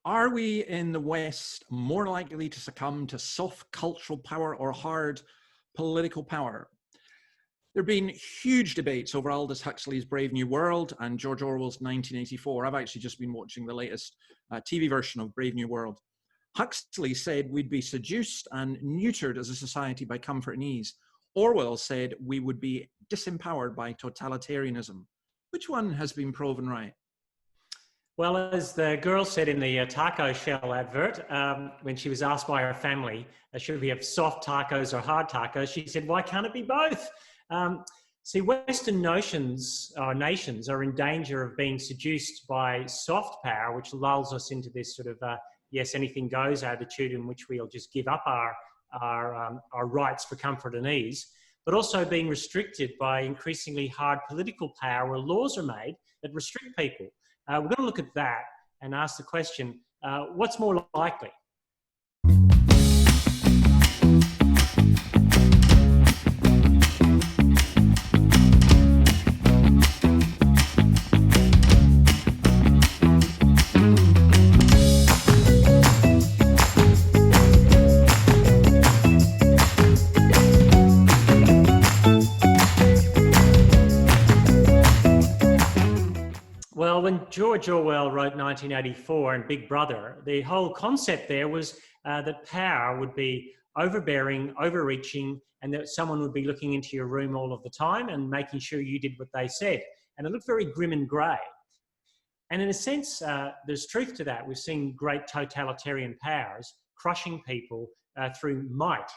Are we in the West more likely to succumb to soft cultural power or hard political power? There have been huge debates over Aldous Huxley's Brave New World and George Orwell's 1984. I've actually just been watching the latest TV version of Brave New World. Huxley said we'd be seduced and neutered as a society by comfort and ease. Orwell said we would be disempowered by totalitarianism. Which one has been proven right? Well, as the girl said in the taco shell advert, when she was asked by her family, should we have soft tacos or hard tacos, she said, why can't it be both? See, Western nations are in danger of being seduced by soft power, which lulls us into this sort of, yes, anything goes attitude in which we'll just give up our rights for comfort and ease, but also being restricted by increasingly hard political power where laws are made that restrict people. We're going to look at that and ask the question, what's more likely? Well, when George Orwell wrote 1984 and Big Brother, the whole concept there was that power would be overbearing, overreaching, and that someone would be looking into your room all of the time and making sure you did what they said. And it looked very grim and grey. And in a sense, there's truth to that. We've seen great totalitarian powers crushing people through might.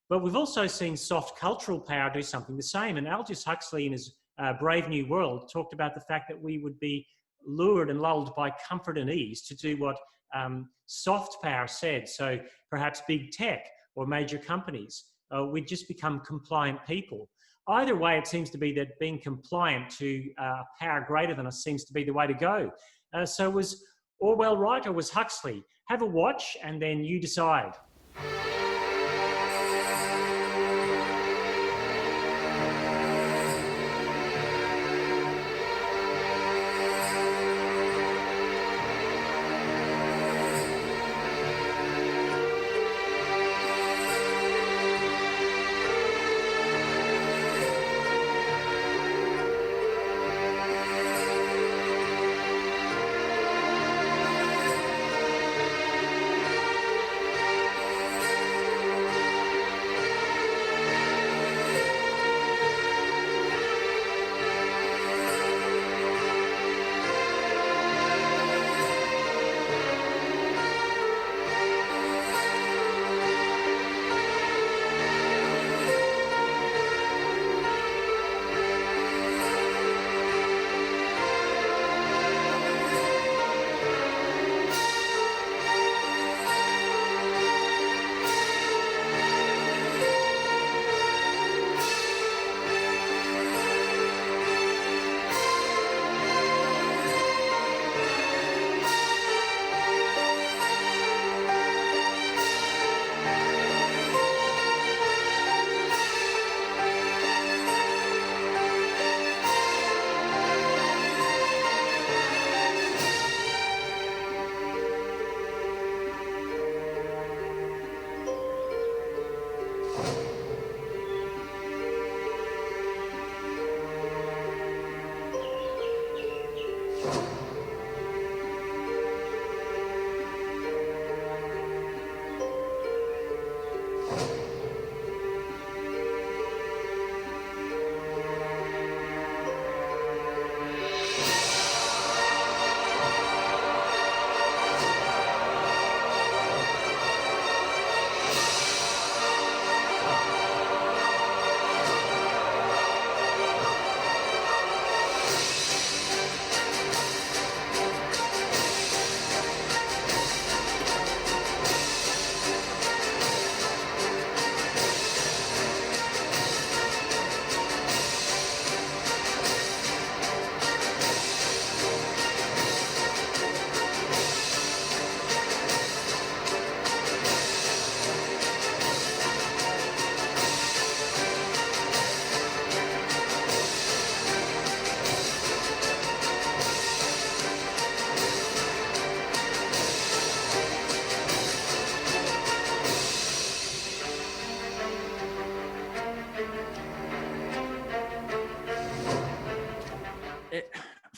But we've also seen soft cultural power do something the same. And Aldous Huxley in his Brave New World talked about the fact that we would be lured and lulled by comfort and ease to do what soft power said. So perhaps big tech or major companies, we'd just become compliant people. Either way, it seems to be that being compliant to power greater than us seems to be the way to go. So was Orwell right or was Huxley? Have a watch and then you decide.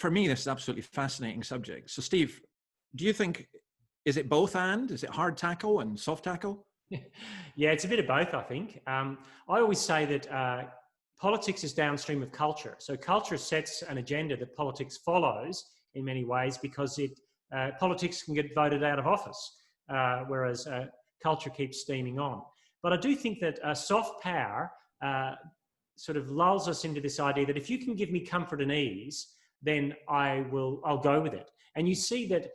for me, this is absolutely fascinating subject. So Steve, do you think, is it both and? Is it hard tackle and soft tackle? Yeah, it's a bit of both, I think. I always say that politics is downstream of culture. So culture sets an agenda that politics follows in many ways because politics can get voted out of office, whereas culture keeps steaming on. But I do think that soft power sort of lulls us into this idea that if you can give me comfort and ease, then I'll go with it. And you see that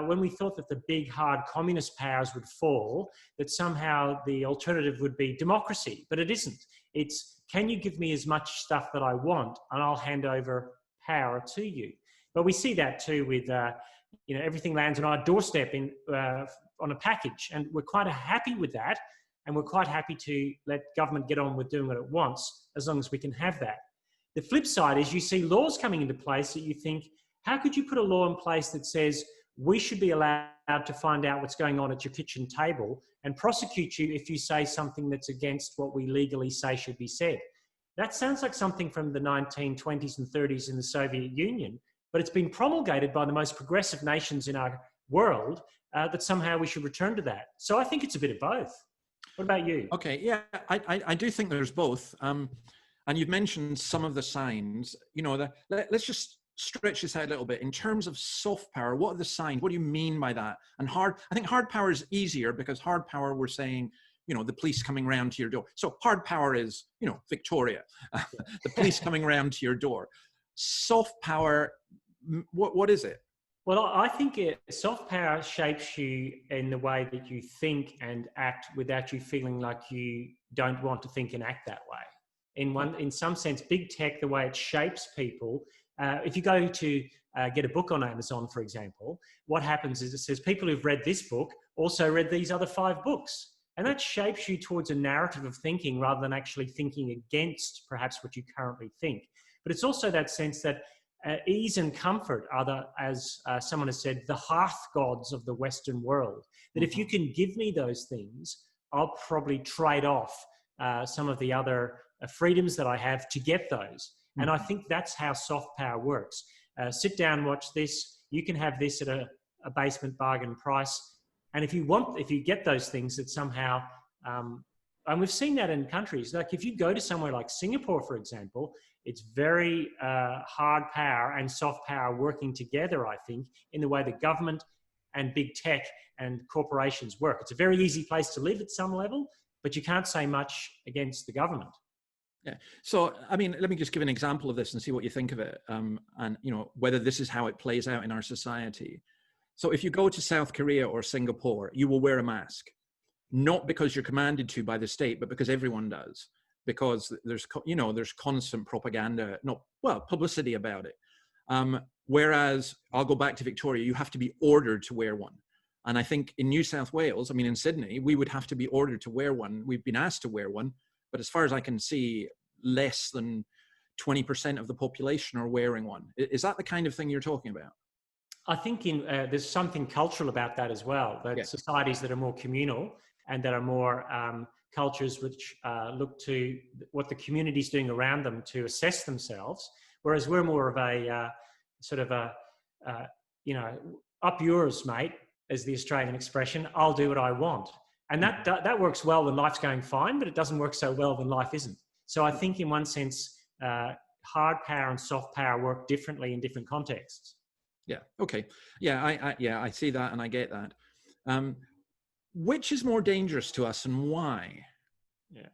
when we thought that the big, hard communist powers would fall, that somehow the alternative would be democracy, but it isn't. It's, can you give me as much stuff that I want and I'll hand over power to you? But we see that too with, everything lands on our doorstep on a package, and we're quite happy with that. And we're quite happy to let government get on with doing what it wants, as long as we can have that. The flip side is you see laws coming into place that you think, how could you put a law in place that says we should be allowed to find out what's going on at your kitchen table and prosecute you if you say something that's against what we legally say should be said? That sounds like something from the 1920s and 30s in the Soviet Union, but it's been promulgated by the most progressive nations in our world that somehow we should return to that. So I think it's a bit of both. What about you? Okay, yeah, I do think there's both. And you've mentioned some of the signs. Let's just stretch this out a little bit. In terms of soft power, what are the signs? What do you mean by that? And I think hard power is easier, because hard power, we're saying, the police coming round to your door. So hard power is, Victoria, the police coming round to your door. Soft power, what is it? Well, I think soft power shapes you in the way that you think and act without you feeling like you don't want to think and act that way. In some sense, big tech, the way it shapes people, if you go to get a book on Amazon, for example, what happens is it says people who've read this book also read these other 5 books. And that shapes you towards a narrative of thinking rather than actually thinking against perhaps what you currently think. But it's also that sense that ease and comfort are, as someone has said, the hearth gods of the Western world. That if you can give me those things, I'll probably trade off some of the other freedoms that I have to get those. And I think that's how soft power works. Sit down, watch this. You can have this at a basement bargain price. And if you get those things, that somehow, and we've seen that in countries, like if you go to somewhere like Singapore, for example, it's very hard power and soft power working together, I think, in the way that government and big tech and corporations work. It's a very easy place to live at some level, but you can't say much against the government. Yeah. So, I mean, let me just give an example of this and see what you think of it, and whether this is how it plays out in our society. So if you go to South Korea or Singapore, you will wear a mask, not because you're commanded to by the state, but because everyone does. Because there's constant propaganda, publicity about it. Whereas I'll go back to Victoria, you have to be ordered to wear one. And I think in New South Wales, in Sydney, we would have to be ordered to wear one. We've been asked to wear one, but as far as I can see, less than 20% of the population are wearing one. Is that the kind of thing you're talking about? I think there's something cultural about that as well, that societies that are more communal and that are more cultures which look to what the community's doing around them to assess themselves, whereas we're more of a up yours, mate, as the Australian expression, I'll do what I want. And that works well when life's going fine, but it doesn't work so well when life isn't. So I think in one sense, hard power and soft power work differently in different contexts. Yeah. Okay. Yeah. I see that and I get that. Which is more dangerous to us and why? Yeah.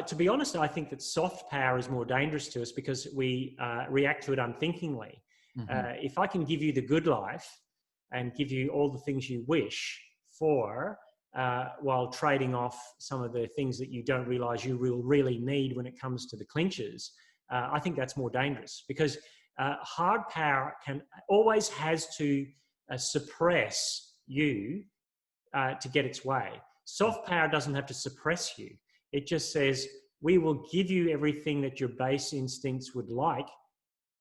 To be honest, I think that soft power is more dangerous to us because we react to it unthinkingly. Mm-hmm. If I can give you the good life and give you all the things you wish for, while trading off some of the things that you don't realize you will really need when it comes to the clinches, I think that's more dangerous because hard power always has to suppress you to get its way. Soft power doesn't have to suppress you. It just says, we will give you everything that your base instincts would like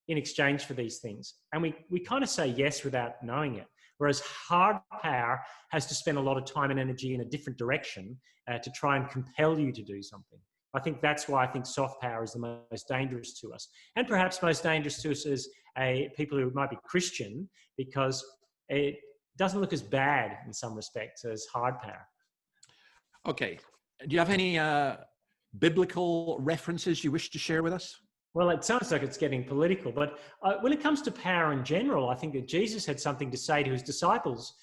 in exchange for these things. And we kind of say yes without knowing it. Whereas hard power has to spend a lot of time and energy in a different direction to try and compel you to do something. I think that's why I think soft power is the most dangerous to us. And perhaps most dangerous to us people who might be Christian, because it doesn't look as bad in some respects as hard power. Okay. Do you have any biblical references you wish to share with us? Well, it sounds like it's getting political, but when it comes to power in general, I think that Jesus had something to say to his disciples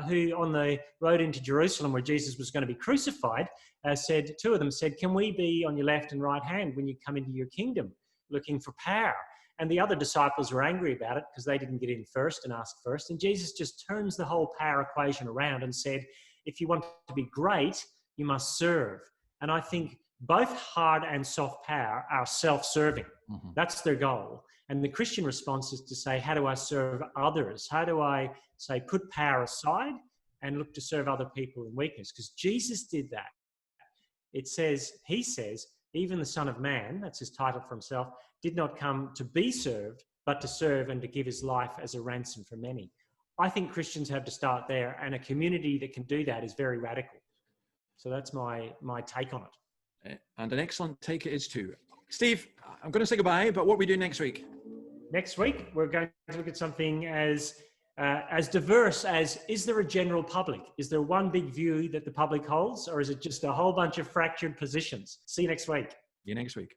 who, on the road into Jerusalem where Jesus was going to be crucified, two of them said, "Can we be on your left and right hand when you come into your kingdom?" Looking for power. And the other disciples were angry about it because they didn't get in first and ask first. And Jesus just turns the whole power equation around and said, if you want to be great, you must serve. And I think both hard and soft power are self-serving. Mm-hmm. That's their goal. And the Christian response is to say, how do I serve others? How do I, say, put power aside and look to serve other people in weakness? Because Jesus did that. He says, even the Son of Man, that's his title for himself, did not come to be served, but to serve and to give his life as a ransom for many. I think Christians have to start there, and a community that can do that is very radical. So that's my take on it. And an excellent take it is too. Steve, I'm going to say goodbye, but what are we doing next week? Next week, we're going to look at something as diverse as, is there a general public? Is there one big view that the public holds, or is it just a whole bunch of fractured positions? See you next week. See you next week.